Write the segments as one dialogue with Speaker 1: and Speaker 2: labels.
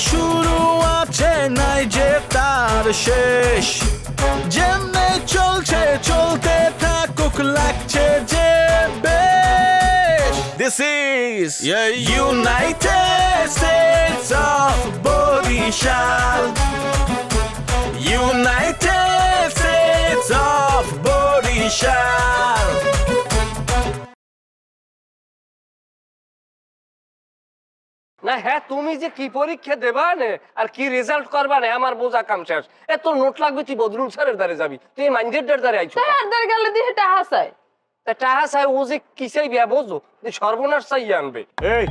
Speaker 1: শুরু আছে নাই যে তার শেষ যেমনে চলছে চলতে থাকুক লাগছে যে বেশ This is United States of Borishal United States of Borishal
Speaker 2: না হ্যাঁ তুমি যে কি পরীক্ষা দেবা নে আর কি রেজাল্ট করবা নে আমার বোঝা কাম শেষ এত নোট লাগবে তুই বদরুল স্যারের দ্বারে যাবি তুই মাইন্ডের দ্বারে আইছো
Speaker 3: স্যার দ্বারে গেলে দিয়ে টাহা চাই
Speaker 2: তা টাহা চাই ও যে কিসেই বিয়া বোঝো যে সর্বনাশ চাই আনবে
Speaker 4: এই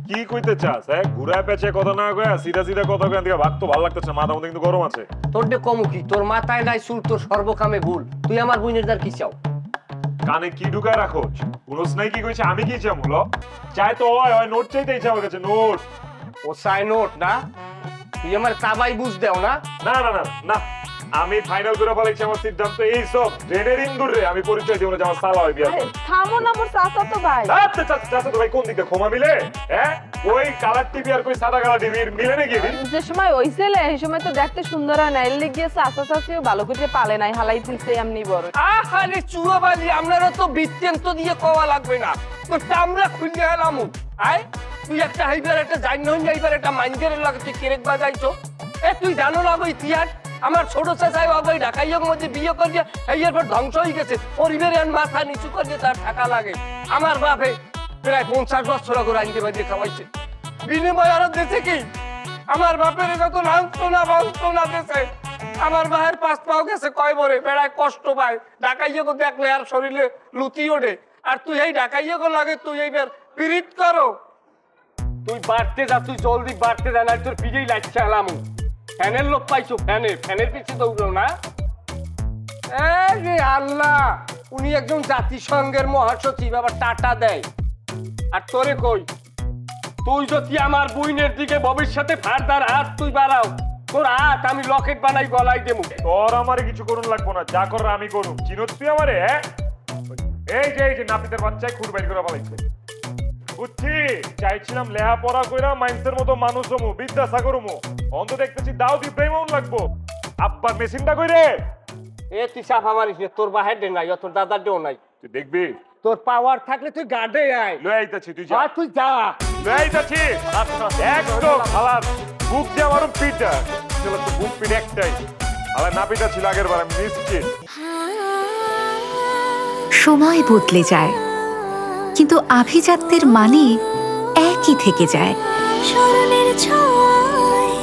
Speaker 4: কি কইতে চাস ঘুরায় পেঁচে কথা না কয়া সিধা সিধা কথা কয়া দিকে ভাগ তো ভালো লাগতেছে মাথা মধ্যে কিন্তু গরম আছে
Speaker 2: তোর ডে কম কি তোর মাথায় নাই চুল তোর সর্বকামে ভুল তুই আমার বোনের দ্বার কি চাও
Speaker 4: কানে কি ঢুকায় রাখোস বুঝছ নাই কি কইছে আমি কি চাই বলো চাই তো হয় নোট চাইতে ইচ্ছা আমার কাছে নোট
Speaker 2: ও চাই নোট না তুই আমার চাবাই বুঝ দেও না
Speaker 4: না না না না আমি ফাইনাল করে বলেছি আমার সিদ্ধান্ত এই সব ট্রেনের ইন্দুর রে আমি পরিচয় দিব না যে আমার সালা হয় বিয়া
Speaker 3: থামো না মোর চাচা তো ভাই
Speaker 4: আচ্ছা চাচা তো ভাই কোন দিকে ক্ষমা মিলে হ্যাঁ ওই কালার টিভি আর কই সাদা কালার টিভি মিলে নাকি
Speaker 3: যে সময় হইছিল এই সময় তো দেখতে সুন্দর হয় না এর গিয়ে চাচা চাচিও ভালো করে পালে নাই হালাই তুলছে এমনি বড়
Speaker 2: আরে চুয়াবালি আপনারা তো বিত্তেন্ত দিয়ে কওয়া লাগবে না তো আমরা খুলে এলাম আয় তুই একটা হাইবার একটা জাইন হাইবার একটা মাইন্ডের লাগে তুই কেরেক বাজাইছো তুই জানো না ওই তিয়ার আমার ছোট চাচাই বাবাই ঢাকাইয়ের মধ্যে বিয়ে করিয়া এরপর ধ্বংস হয়ে গেছে পরিবারের মাথা নিচু করিয়ে তার টাকা লাগে আমার বাপে প্রায় 50 বছর করে আনতে বাজে খাওয়াইছে বিনিময় আরো দেশে কি আমার বাপের যত লাঞ্ছনা দেশে আমার ভাইয়ের পাঁচ পাও গেছে কয় বরে বেড়ায় কষ্ট পায় ঢাকাইয়েকে দেখলে আর শরীরে লুতি ওঠে আর তুই এই ঢাকাইয়েকে লাগে তুই এইবার পিরিত করো তুই বাড়তে যা তুই জলদি বাড়তে যা না তোর পিড়েই লাগছে আলাম ফ্যানের লোক পাইছো ফ্যানের পিছে দৌড়াও না আল্লাহ উনি একজন জাতিসংঘের মহাসচিব আবার টাটা দেয় আর তোরে কই তুই যদি আমার বুইনের দিকে ভবিষ্যতে ফারদার হাত তুই বাড়াও তোর হাত আমি লকেট বানাই গলায় দেবো
Speaker 4: তোর আমারে কিছু করুন লাগবো না যা করার আমি করুম চিনোস তুই আমারে এই যে নাপিতের বাচ্চায় খুর বাইর করে বলাইছে বুঝছি চাইছিলাম লেহা পড়া কইরা মাইন্সের মতো মানুষ হমু বিদ্যাসাগর হমু অন্ত দেখতেছি দাউদ ইব্রাহিম লাগবো আব্বার মেশিনটা কই রে
Speaker 2: তুই চাপা মারিস তোর বাহের ডে নাই তোর দাদার ডেও নাই
Speaker 4: তুই দেখবি
Speaker 2: তোর পাওয়ার থাকলে তুই গার্ডে আয়
Speaker 4: লয়ে আইতাছি তুই যা
Speaker 2: তুই যা
Speaker 4: লয়ে আইতাছি একদম খালাস বুক দিয়ে আমারও পিটা চলো তো বুক পিট একটাই আবার না পিটা ছিল আগের বার আমি নিশ্চিত
Speaker 5: সময় বদলে যায় কিন্তু আভিজাত্যের মানে একই থেকে যায়
Speaker 6: স্মরণের ছয়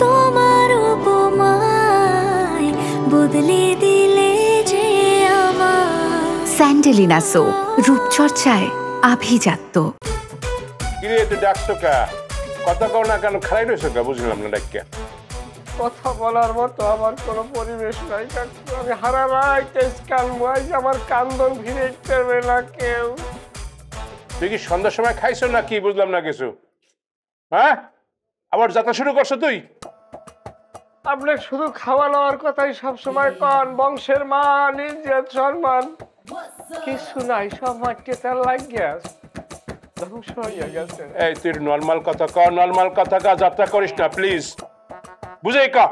Speaker 6: তোমার উপমায় বদলে দিলে যে আমার
Speaker 5: স্যান্ডেলিনা সো রূপচর্চায় আভিজাত্য
Speaker 7: কিরে তুই ডাকতো কা কথা কও না কেন খারাই রয়েছে কা বুঝলাম না ডাক্কা
Speaker 2: কথা বলার মতো আমার কোনো পরিবেশ নাই আমি হারা রাইতে কানবাই আমার কান্দন ফিরে পারবে না কেউ
Speaker 7: তুই কি সন্ধ্যার সময় খাইছো না কি বুঝলাম না কিছু হ্যাঁ আবার যাত্রা শুরু করছো তুই
Speaker 2: আপনি শুধু খাওয়া নেওয়ার কথাই সবসময় কন বংশের মান ইজ্জত সম্মান কিছু নাই সব মাটিতে তার লাগিয়া ধ্বংস হয়ে গেছে
Speaker 7: এই তুই নর্মাল কথা ক নর্মাল কথা কা যাত্রা করিস না প্লিজ বুঝাই কা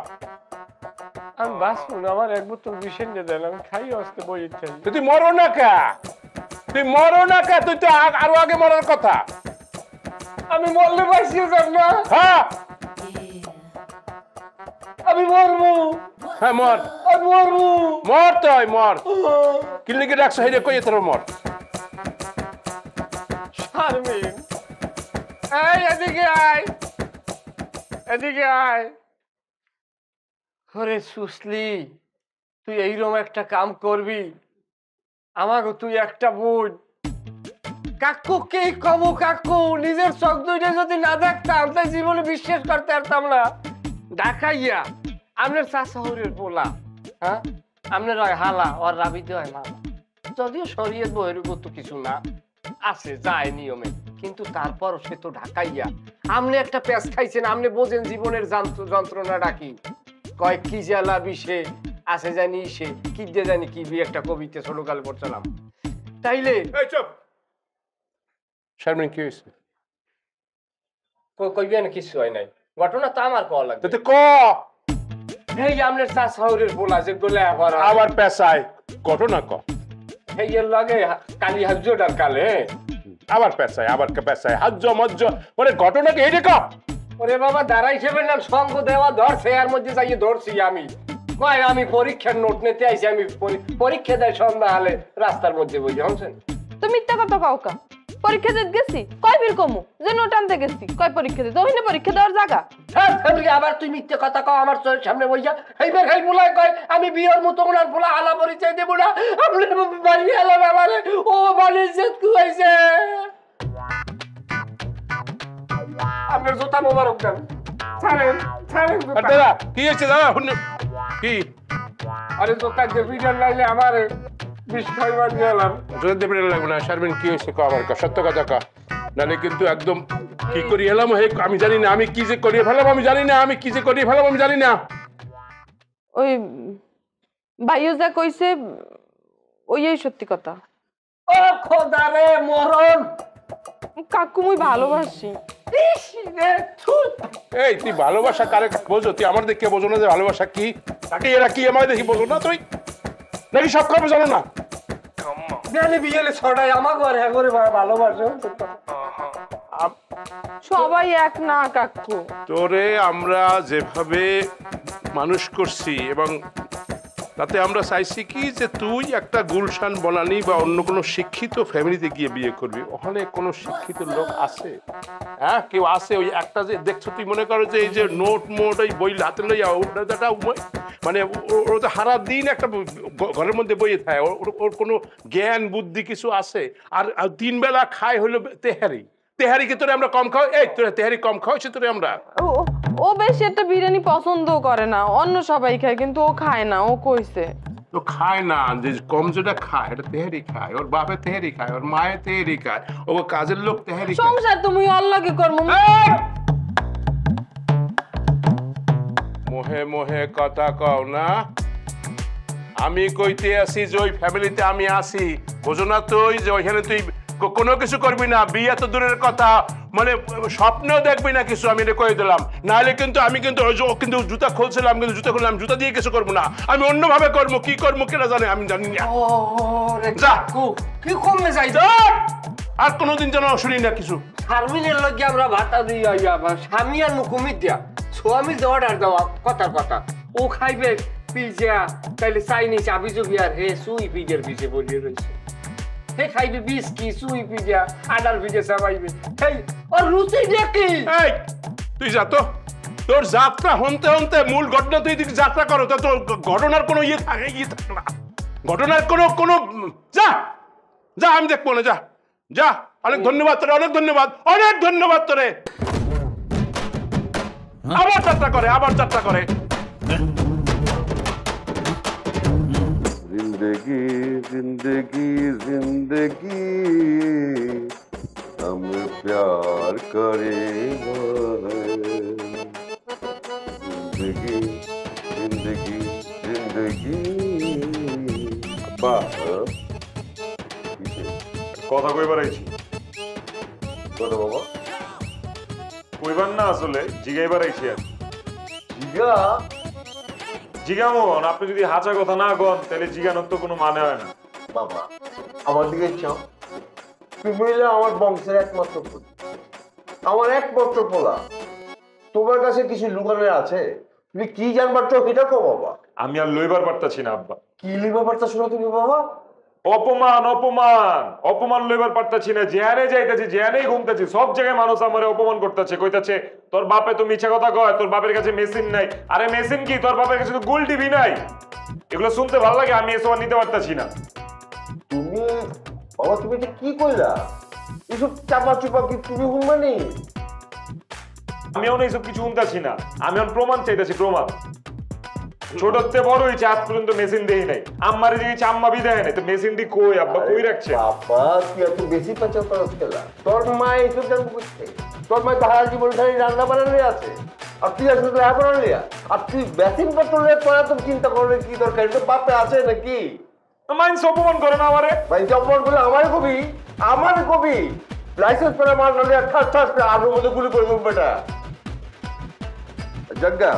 Speaker 2: আমি বাঁচবো না আমার এক বোতল বিষেন দিয়ে দেন আমি খাই আসতে বই ইচ্ছা
Speaker 7: তুই মরো না কা তুই তো আরো আগে মরার কথা
Speaker 2: আমি মরলে বাঁচিয়ে যাব না
Speaker 7: হ্যাঁ
Speaker 2: আমি মরবো
Speaker 7: হ্যাঁ মর
Speaker 2: আমি মরবো
Speaker 7: মর তুই মর কিল্লিকে ডাকছো হেরে কই তোর মর
Speaker 2: শারমিন এই এদিকে আয় ওরে সুসলি তুই এইরকম একটা কাম করবি আমাকে তুই একটা বোন কাকু কে কমু কাকু নিজের চোখ দুইটা যদি না দেখতাম তাই জীবনে বিশ্বাস করতে পারতাম না ঢাকাইয়া আপনার চাষাহুরের পোলা হ্যাঁ আপনার হয় হালা আর রাবিতে হয় মালা যদিও শরীয়ত বহির্ভূত কিছু না আছে যায় নিয়মে কিন্তু তারপর সে তো ঢাকাইয়া আপনি একটা পেঁচ খাইছেন আপনি বোঝেন জীবনের যন্ত্রণাটা কি কয় কি জ্বালা বিষে আছে জানি সে কি দিয়ে জানি কি বি একটা কবিতা ছোটকালে পড়ছিলাম তাইলে
Speaker 7: এই চুপ শারমিন কি হইছে
Speaker 2: কইবেন কিছু হয় নাই ঘটনা তো আমার কল লাগবে
Speaker 7: তো ক
Speaker 2: এই আমনের চা শহরের বলা যে গোলে
Speaker 7: আবার পেশায় ঘটনা ক
Speaker 2: এই এর লাগে কালি হাজুটার কালে
Speaker 7: আবার পেশায় আবার পেশায় হাজ্য মজ্জ ওরে ঘটনাকে এইটা ক
Speaker 2: ওরে বাবা দাঁড়াই সেবেন না সঙ্গ দেওয়া ধরছে এর মধ্যে যাইয়ে ধরছি আমি কয় আমি পরীক্ষার নোট নিতে আইছি আমি পরীক্ষা দেয় সন্ধ্যা হলে রাস্তার মধ্যে বই জানছেন
Speaker 3: তুমি মিথ্যা কথা কও কা পরীক্ষা দিতে গেছি কয় বীর কমু যে নোট আনতে গেছি কয় পরীক্ষা দিতে ওইনে পরীক্ষা দেওয়ার জায়গা
Speaker 2: আবার তুই মিথ্যে কথা কও আমার চোখের সামনে বইয়া এইবার খাই বলাই কয় আমি বিয়ের মতো ওনার বলা আলা পরিচয় দেব না আপনি বাড়ি এলো না মানে ও মানে যে কুয়াইছে আপনার জোতা মোবারক দেন ছাড়েন ছাড়েন
Speaker 7: দাদা কি হচ্ছে দাদা কি
Speaker 2: আরে জোতা যে বিড়াল লাইলে আমার বিষ খাইবার গেলাম
Speaker 7: জোর দেবে লাগবে না শারমিন কি হয়েছে ক আমার সত্য কথা ক নালে কিন্তু একদম কি করি এলাম হে আমি জানি না আমি কি যে করিয়ে ফেলাম আমি জানি না আমি কি যে করিয়ে ফেলাম আমি জানি না
Speaker 3: ওই ভাইও যা কইছে ওই সত্যি কথা
Speaker 2: ও খোদা রে মরণ
Speaker 3: কাকু মুই ভালোবাসি
Speaker 7: এই তুই ভালোবাসা কারে বোঝো তুই আমার দেখে বোঝো না যে ভালোবাসা কি তাকে এরা কি আমার দেখি বোঝো না তুই নাকি সব খবর জানো না
Speaker 2: জানি বিয়েলে ছড়াই আমার ঘরে করে ভালোবাসো
Speaker 3: সবাই এক না কাকু
Speaker 7: তোরে আমরা যেভাবে মানুষ করছি এবং তাতে আমরা চাইছি কি যে তুই একটা গুলশান বনানি বা অন্য কোনো শিক্ষিত ফ্যামিলিতে গিয়ে বিয়ে করবি ওখানে কোনো শিক্ষিত লোক আছে হ্যাঁ কেউ আছে ওই একটা যে দেখছো তুই মনে করো যে এই যে নোট মোট ওই বই হাতে লইয়া ওটা মানে ওর তো সারা দিন একটা ঘরের মধ্যে বইয়ে থাকে ওর কোনো জ্ঞান বুদ্ধি কিছু আছে আর তিন বেলা খায় হলো তেহারি তেহারি কি তোরে আমরা কম খাও এই তোরা তেহারি কম খাওয়াইছি তোরে আমরা
Speaker 3: ও বেশি একটা বিরিয়ানি পছন্দ করে না অন্য সবাই খায় কিন্তু ও খায় না ও কইছে
Speaker 7: তো খায় না যে কম যেটা খায় এটা তেহারি খায় ওর বাপে তেহারি খায় ওর মায়ে তেহারি খায় ও কাজের লোক তেহারি খায়
Speaker 3: সংসার তুমি আল্লাহকে করমু
Speaker 7: মোহে মোহে কথা কও না আমি কইতে আসি যে ওই ফ্যামিলিতে আমি আসি বোঝো না তুই যে ওইখানে তুই কোনো কিছু করবি না বিয়ে তো দূরের কথা মানে স্বপ্নেও দেখবি না কিছু আমি এটা কয়ে দিলাম নাহলে কিন্তু আমি কিন্তু কিন্তু জুতা খুলছিলাম কিন্তু জুতা খুললাম জুতা দিয়ে কিছু করবো না আমি অন্যভাবে করবো কি করবো কেনা জানে আমি জানি না যা
Speaker 2: কি কমে যাই
Speaker 7: আর কোনোদিন যেন শুনি না কিছু
Speaker 2: শারমিনের লগে আমরা ভাতা দিই স্বামী আর মুখুমিত দিয়া স্বামী যে অর্ডার দেওয়া কথার কথা ও খাইবে পিজা তাইলে চাইনিজ আবি জবি আর হে সুই পিজের পিছে বলিয়ে রয়েছে হে খাইবে বিস্কি সুই পিজা আডার পিজা চাবাইবে হেই ওর রুচি দেখি
Speaker 7: এই তুই যা তো তোর যাত্রা হনতে হনতে মূল ঘটনা তুই যাত্রা করো তো তোর ঘটনার কোনো ইয়ে থাকে না ঘটনার কোনো যা যা আমি দেখবো না যা যা অনেক ধন্যবাদ তোরে অনেক ধন্যবাদ তোরে আবার যাত্রা করে
Speaker 8: जिंदगी जिंदगी जिंदगी हम प्यार करेंगे जिंदगी जिंदगी जिंदगी
Speaker 4: আব্বা কথা কইবার আইছি
Speaker 8: কথা বাবা
Speaker 4: কইবার না আসলে জিগাইবার আইছি আর
Speaker 8: জিগা
Speaker 4: জিগামন আপনি যদি হাঁচা কথা না কন তাহলে জিগানোর তো কোনো মানে হয় না
Speaker 8: বাবা আমার দিকে চাও তুমি হইলে আমার বংশের একমাত্র পুত্র আমার একমাত্র পোলা তোমার কাছে কিছু লুকানোর আছে তুমি কি জানবার চাও এটা কো বাবা
Speaker 4: আমি আর লইবার পারতাছি না আব্বা
Speaker 8: কি লিখবা পারতাছো না তুমি বাবা
Speaker 4: অপমান লইবার পারতাছি না যেহানে যাইতাছি যেহানেই ঘুমতাছি সব জায়গায় মানুষ আমারে অপমান করতেছে কইতাছে তোর বাপে তো মিছা কথা কয় তোর বাপের কাছে মেশিন নাই আরে মেশিন কি তোর বাপের কাছে তো গোল টিভি নাই এগুলো শুনতে ভালো লাগে আমি এসব নিতে পারতাছি না
Speaker 8: তুমি বাবা তুমি এটা কি কইলা এসব চাপা চুপা কি তুমি হুনবানি
Speaker 4: আমি এখন এইসব কিছু শুনতাছি না আমি এখন প্রমাণ চাইতাছি প্রমাণ ছোটতে বড় হয়েছে আজ পর্যন্ত মেশিন দেই নাই আম্মারে যে আম্মা বি দেয় নাই তো মেশিনটি কই আব্বা কই রাখছে
Speaker 8: বাবা তুই এত বেশি পাচার করছ কেলা তোর মা এইসব জানবো বুঝতে তোর মা তাহার জীবন ধরে রান্না বানানো আছে আর তুই আসলে তো এখন লিয়া আর তুই বেসিন পত্র লিয়ে তোরা তো চিন্তা করলে কি দরকার এটা বাপে আছে নাকি
Speaker 4: মাইন্স অপমান করে না আমারে
Speaker 8: ভাই অপমান করলে আমার কবি লাইসেন্স পেলে মার নালে ঠাস ঠাস করে আরোর মধ্যে গুলি করে দেবো বেটা জাগা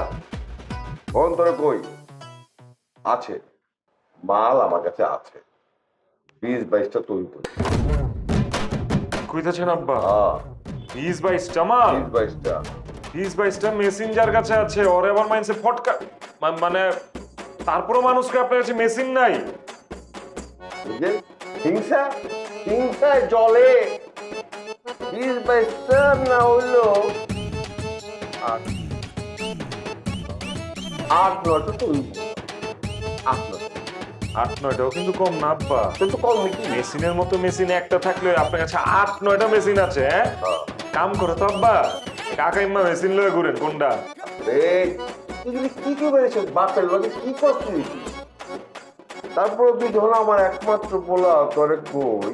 Speaker 8: অন্তর কই আছে, মাল আমার কাছে আছে, 20-22টা তৈরি করি।
Speaker 4: কইতাছেন আব্বা 20-22টা মাল?
Speaker 8: 20-22টা
Speaker 4: 20-22টা মেশিন যার কাছে আছে ওর এবার মাইন্ডসে ফটকা মানে তারপরও মানুষকে আপনার কাছে মেশিন নাই?
Speaker 8: বুঝলে হিংসা হিংসায় জলে 20-22টা না হইলো 8-9টা তৈরি,
Speaker 4: 8-9টাও কিন্তু কম না আব্বা।
Speaker 8: তো কম নাকি?
Speaker 4: মেশিনের মতো মেশিন একটা থাকলে আপনার কাছে 8-9টা মেশিন আছে। হ্যাঁ কাম করে তো আব্বা, কাকাইম্মা মেশিন লয়ে ঘুরেন কোনটা?
Speaker 8: তুই কি করেছিস বাপের লগে, কি করছিস? তারপর তুই যখন আমার একমাত্র পোলা তোরে কই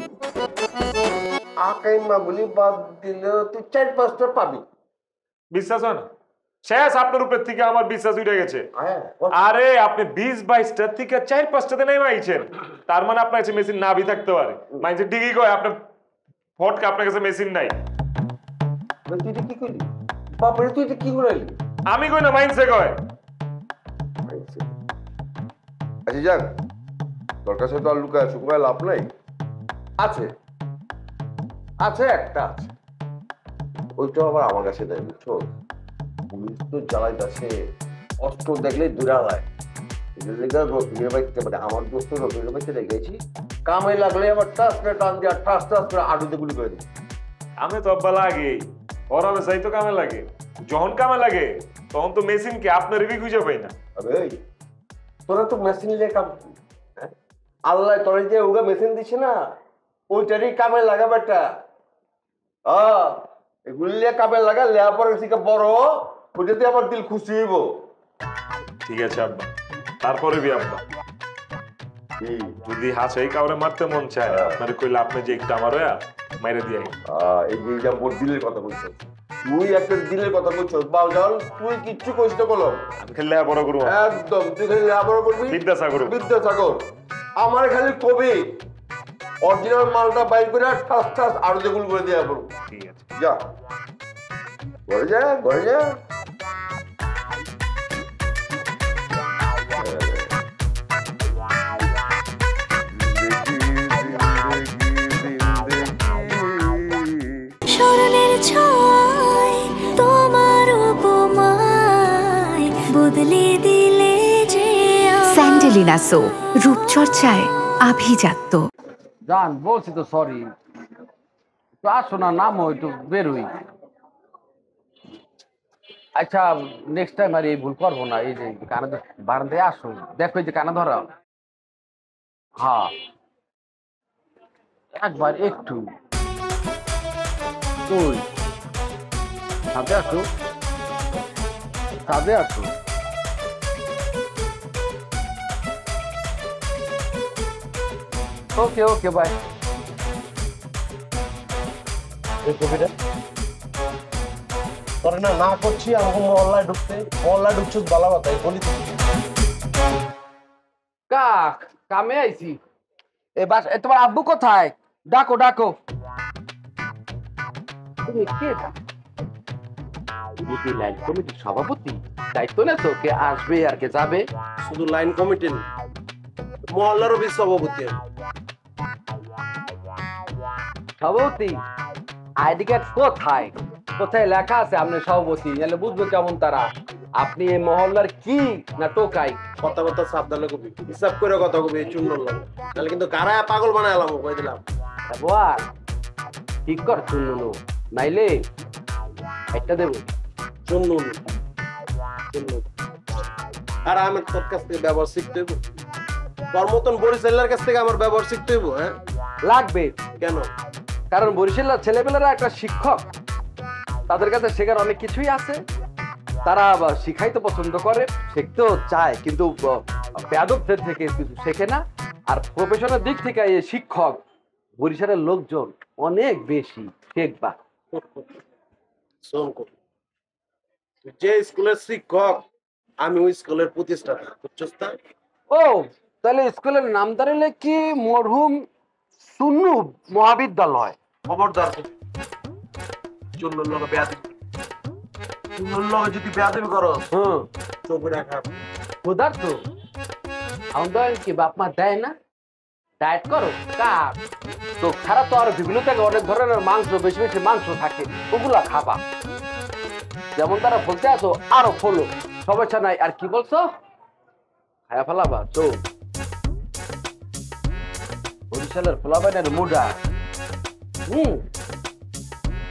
Speaker 8: আকাইমা গুলি বাদ দিলে তুই 4-5টা পাবি।
Speaker 4: বিশ্বাস হয় না? শেষ আপনার উপর থেকে আমার বিশ্বাস উঠে গেছে। আরে আপনি 20-22টা থেকে 4-5টাতে নাই মাইছেন, তার মানে আপনার কাছে মেশিন নাবি থাকতে পারে। মাইছে ঠিকই কয় আপনার ফটকা আপনার কাছে মেশিন নাই।
Speaker 8: তুই কি করলি বাপরে, তুই কি করাইলি?
Speaker 4: আমি কই না, মাইন্সে কয়।
Speaker 8: আচ্ছা যাক, তোর কাছে তো আর লুকায় শুকায় লাভ নাই। আছে আছে একটা আছে, ওইটা আবার আমার কাছে দেয়, বুঝছো? পুলিশ তো জ্বালাইতেছে, অস্ত্র দেখলে দূরালায়। মানে আমার দোস্ত রবির বাইকে দেখেছি, কামে লাগলে আবার টাস করে টান দিয়ে ঠাস ঠাস করে আডুতে গুলি করে দিই।
Speaker 4: আমি তো আব্বা লাগে ওর আমি চাই তো কামে লাগে, যখন কামে লাগে তখন তো মেশিন কে আপনার বি খুঁজে পাই না।
Speaker 8: আরে তোরা তো মেশিন নিয়ে কাম, আল্লাহ তোরা যে ওগা মেশিন দিছে না, ওইটারই কামে লাগা বেটা। এগুলি কামে লাগা লেয়া পরে বড়, ওইটাতে আমার দিল খুশি হইব।
Speaker 4: ঠিক আছে আব্বা, তারপরে বি আব্বা যদি হাসাই কাউরে মারতে মন চায় আপনার কইলে আপনি যে একটা আমার মাইরে দিয়ে
Speaker 8: এই যে যা মোর দিলের কথা বলছো, তুই একটা দিলের কথা বলছো বাউজান, তুই কিচ্ছু কইছ না কলম।
Speaker 4: আমি খালি লেখাপড়া করবো
Speaker 8: একদম, তুই খালি লেখাপড়া করবি,
Speaker 4: বিদ্যাসাগর
Speaker 8: বিদ্যাসাগর। আমার খালি কবি অরিজিনাল মালটা বাইর করে ঠাস ঠাস আরো যেগুলো করে দেওয়া পড়বো।
Speaker 4: ঠিক আছে
Speaker 8: যা ঘরে যা, ঘরে যা।
Speaker 6: স্মরণের ছোঁয়ায় তোমার উপমায় বদলে দিলে যে
Speaker 5: স্যান্ডেলিনা সো, রূপচর্চায় আভিজাত্য।
Speaker 9: জান বলছি তো সরি, তো আসো না, নামো একটু বেরোই। আচ্ছা নেক্সট টাইম আর এই ভুল করবো না। এই যে কানে বারান্দায় আসো, দেখো এই যে কানে ধরা, হ্যাঁ একবার একটু তুই ছাদে আসো, ছাদে আসো। ওকে ওকে বাই।
Speaker 10: এই কবিটা তোর না করছি, আমাকে মহল্লায় ঢুকতে, মহল্লায় ঢুকছিস বালা বাতাই বলি।
Speaker 9: কাক কামে আইছি। এবার তোমার আব্বু কোথায়? ডাকো ডাকো। তুমি কে? লাইন কমিটির সভাপতি, দায়িত্ব নেছো, কে আসবে আর কে যাবে?
Speaker 10: শুধু লাইন কমিটি মহল্লারও বিশ সভাপতি।
Speaker 9: সভাপতি আইডি কার্ড কোথায়? কোথায় লেখা আছে আপনি সভাপতি? তাহলে বুঝবো কেমন তারা আপনি এই মহল্লার কি না টোকাই।
Speaker 10: কথাবার্তা সাবধানে কবি, হিসাব করে কথা কবি, চূর্ণ তাহলে কিন্তু গাড়া পাগল বানাইলাম, কই দিলাম।
Speaker 9: ঠিক কর চুন্নু, নাইলে একটা দেবো
Speaker 10: চুন্নু। আর আমি তোর কাছ থেকে ব্যবহার শিখতে হইব, তোর মতন বরিশালের কাছ থেকে আমার ব্যবহার শিখতে হইব। হ্যাঁ
Speaker 9: লাগবে।
Speaker 10: কেন?
Speaker 9: কারণ বরিশালের ছেলেপেলেরা একটা শিক্ষক, তাদের কাছে শেখার অনেক কিছুই আছে। তারা শিখাইতে পছন্দ করে, শিখতেও চায়, কিন্তু বেয়াদবদের থেকে কিছু শেখে না। আর প্রফেশনের দিক থেকে এই শিক্ষক বরিশালের লোকজন অনেক বেশি শেখবা।
Speaker 10: শোন কবি, যে স্কুলের শিক্ষক আমি ওই স্কুলের প্রতিষ্ঠাতা, বুঝছস না?
Speaker 9: ও তাহলে স্কুলের নাম দাঁড়ালে কি মরহুম সুন্নু মহাবিদ্যালয়?
Speaker 10: খবরদার চুন্নুর লোক বেয়াদব। লগে যদি বেয়াদবি করো চোখে রাখা
Speaker 9: ক্ষুধার তো আমাদের কি বাপ মা দেয় না ডায়েট করো কাপ তো খারাপ তো আর বিভিন্ন থেকে অনেক ধরনের মাংস বেশি বেশি মাংস থাকে ওগুলা খাবা যেমন তারা বলতে আসো আরো ফলো সমস্যা নাই আর কি বলছো খায়া ফেলাবা তো বরিশালের ফোলাবাইনের মুডা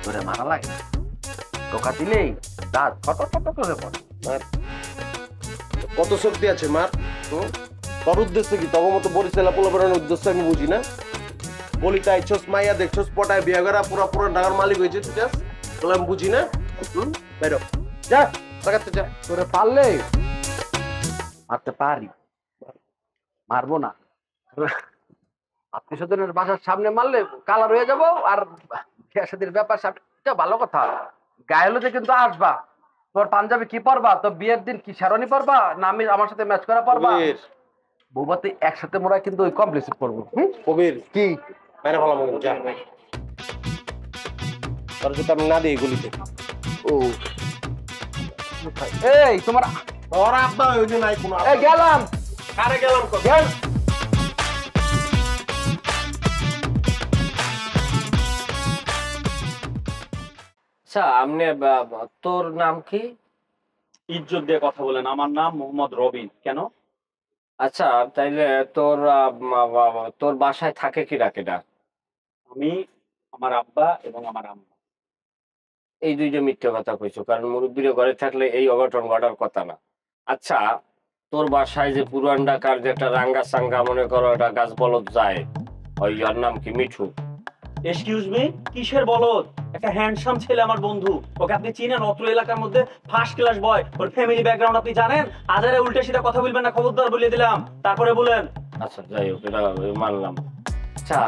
Speaker 9: তোরে মারা লাগে টোকা দিলেই দাঁত ফটো ফটো করে পড়ে
Speaker 10: কত শক্তি আছে মার তোর উদ্দেশ্য কি তব মতো বরিশালা পোলাপানের উদ্দেশ্য আমি বুঝি না বলি তাই ছোস মাইয়া দেখছোস পটায় বিয়া করা পুরা পুরো ঢাকার মালিক হয়েছে তুই যাস তাহলে আমি বুঝি না বেরো যা লাগাতে যা
Speaker 9: তোরে পারলে মারতে পারি মারবো না আত্মীয় স্বজনের বাসার সামনে মারলে কালার হয়ে যাবো আর বিয়ে ব্যাপার সামনে ভালো কথা গায়েলোতে কিন্তু আসবা তোর পাঞ্জাবি কি পরবা তো বিয়ের দিন কি শেরওয়ানি পরবা না আমি আমার সাথে ম্যাচ করা পরবা বৌবাতে একসাথে মোরা কিন্তু ওই কমপ্লিট করবো
Speaker 10: কবির কি মেরে ভালো মনে যা তোর সাথে আমি না দিই গুলিতে
Speaker 9: ও এই তোমার
Speaker 10: ওর আব্বা ওই যে নাই কোনো
Speaker 9: এই গেলাম
Speaker 10: কারে গেলাম কো
Speaker 9: গেল
Speaker 2: আচ্ছা আমনে তোর নাম কি
Speaker 1: ইজ্জত দিয়ে কথা বলেন আমার নাম মোহাম্মদ রবিন কেন
Speaker 2: আচ্ছা তাইলে তোর তোর বাসায় থাকে কি রাকেটা
Speaker 1: আমি আমার আব্বা এবং আমার আম্মা
Speaker 2: এই দুইটা মিথ্যে কথা কইছো কারণ মুরব্বীর ঘরে থাকলে এই অঘটন ঘটার কথা না আচ্ছা তোর বাসায় যে পুরান ঢাকার যে একটা রাঙ্গা সাঙ্গা মনে করো একটা গাছ বলদ যায় ওই ওর নাম কি মিঠু
Speaker 1: এক্সকিউজ মি কিসের বলদ একটা হ্যান্ডসাম ছেলে আমার বন্ধু ওকে আপনি চিনেন অত্র এলাকার মধ্যে ফার্স্ট ক্লাস বয় ওর ফ্যামিলি ব্যাকগ্রাউন্ড আপনি জানেন আজারে উল্টে সিধা কথা বলবেন না খবরদার বলে দিলাম তারপরে বলেন
Speaker 2: আচ্ছা যাই হোক এটা মানলাম আচ্ছা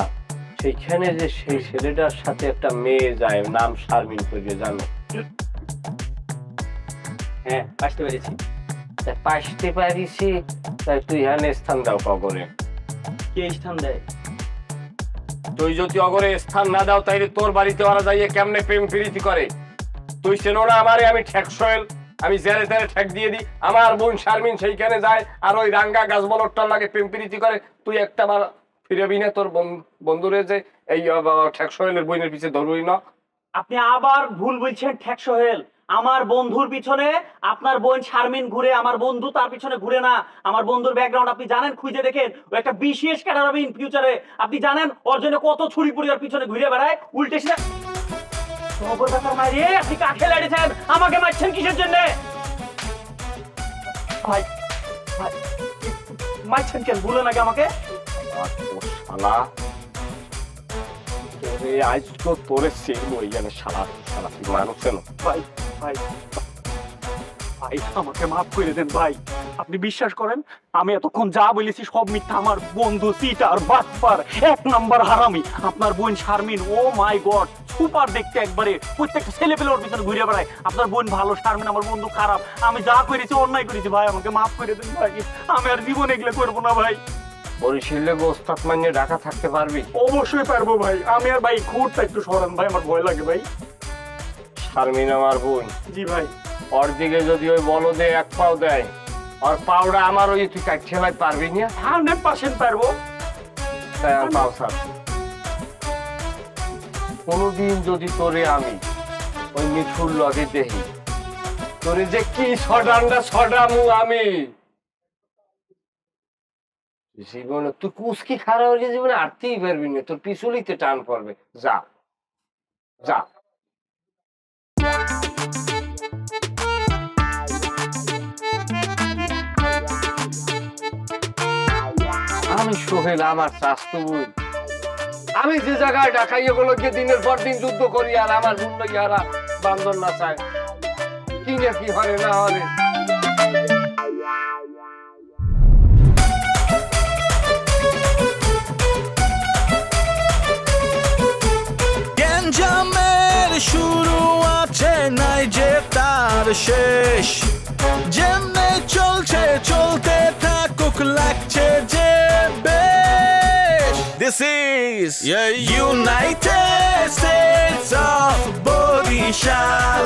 Speaker 2: সেইখানে যে সেই ছেলেটার সাথে একটা মেয়ে যায় নাম শারমিন করে জানো
Speaker 1: হ্যাঁ আসতে পেরেছি
Speaker 2: পাশতে পারিছি তাই তুই এখানে স্থান দাও কগরে
Speaker 1: কে স্থান দেয়
Speaker 2: তুই যদি অগরে স্থান না দাও তাইলে তোর বাড়িতে ওরা যাইয়ে কেমনে প্রেম প্রীতি করে তুই চেনো না আমারে আমি ঠেক সোহেল আমি জেরে তেরে ঠেক দিয়ে দিই আমার বোন শারমিন সেইখানে যায় আর ওই রাঙ্গা গাছ বলটার লাগে প্রেম প্রীতি করে তুই একটা বার ফিরেবি না তোর বন্ধুরে যে এই ঠেক সোহেলের বোনের পিছে ধরবই না
Speaker 1: আপনি আবার ভুল বলছেন ঠেক সোহেল আমার বন্ধুর পিছনে আপনার বোন শারমিন ঘুরে আমার বন্ধু তার পিছনে ঘুরে না আমার বন্ধুর ব্যাকগ্রাউন্ড আপনি জানেন খুঁজে দেখেন ও একটা বিশেষ ক্যাডার হবে ইন ফিউচারে আপনি জানেন ওর জন্য কত ছুরি পুরিয়ার পিছনে ঘুরে বেড়ায় উল্টে সিধা খবর ব্যাপার মাইরে আপনি কাকে লড়েছেন আমাকে মারছেন কিসের জন্য ভাই ভাই মারছেন কেন বলেন আগে আমাকে
Speaker 2: শালা তোরে আজ তো তোরে সেরবো এইখানে শালা শালা তুই মানুষ কেন
Speaker 1: ভাই ভাই ভাই আমাকে মাফ করে দেন ভাই আপনি বিশ্বাস করেন আমি এতক্ষণ যা বলেছি সব মিথ্যা আমার বন্ধু সিটার বাটপার এক নাম্বার হারামি আপনার বোন শারমিন ও মাই গড সুপার দেখতে একবারে প্রত্যেকটা ছেলে পেলে ওর পিছনে ঘুরে বেড়ায় আপনার বোন ভালো শারমিন আমার বন্ধু খারাপ আমি যা করেছি অন্যায় করেছি ভাই আমাকে মাফ করে দেন ভাই আমি আর জীবন এগুলো করবো না ভাই
Speaker 2: বরিশালে গোস্তাত মানে ঢাকা থাকতে পারবি
Speaker 1: অবশ্যই পারবো ভাই আমি আর ভাই ঘুরটা একটু সরান ভাই আমার ভয় লাগে ভাই
Speaker 2: শারমিন আমার বোন
Speaker 1: জি ভাই
Speaker 2: ওর দিকে যদি ওই বলদে এক পাও দেয় আর পাউডা আমার ওই তুই কাট ঠেলাই পারবি না
Speaker 1: 100% পারবো
Speaker 2: তাই আর পাও স্যার কোনোদিন যদি তোরে আমি ওই মিঠুর লগে দেখি তোরে যে কি ছডামু আমি জীবনে তুই কুচকি খারাপ হয়ে জীবনে আটতেই পারবি না তোর পিছুলিতে টান পড়বে যা যা আমি সোহেল আমার স্বাস্থ্য আমি যে জায়গায় ঢাকাইয়ে গুলোকে দিনের পর দিন যুদ্ধ করি আর আমার জন্য ইয়ারা বান্ধব না চায় কি না কি হলে না হলে
Speaker 1: গ্যাঞ্জামের শুরু আছে নাই যে তার শেষ যেমনে চলছে চলতে থাকুক লাগছে যে বেশ This is United States of Borishal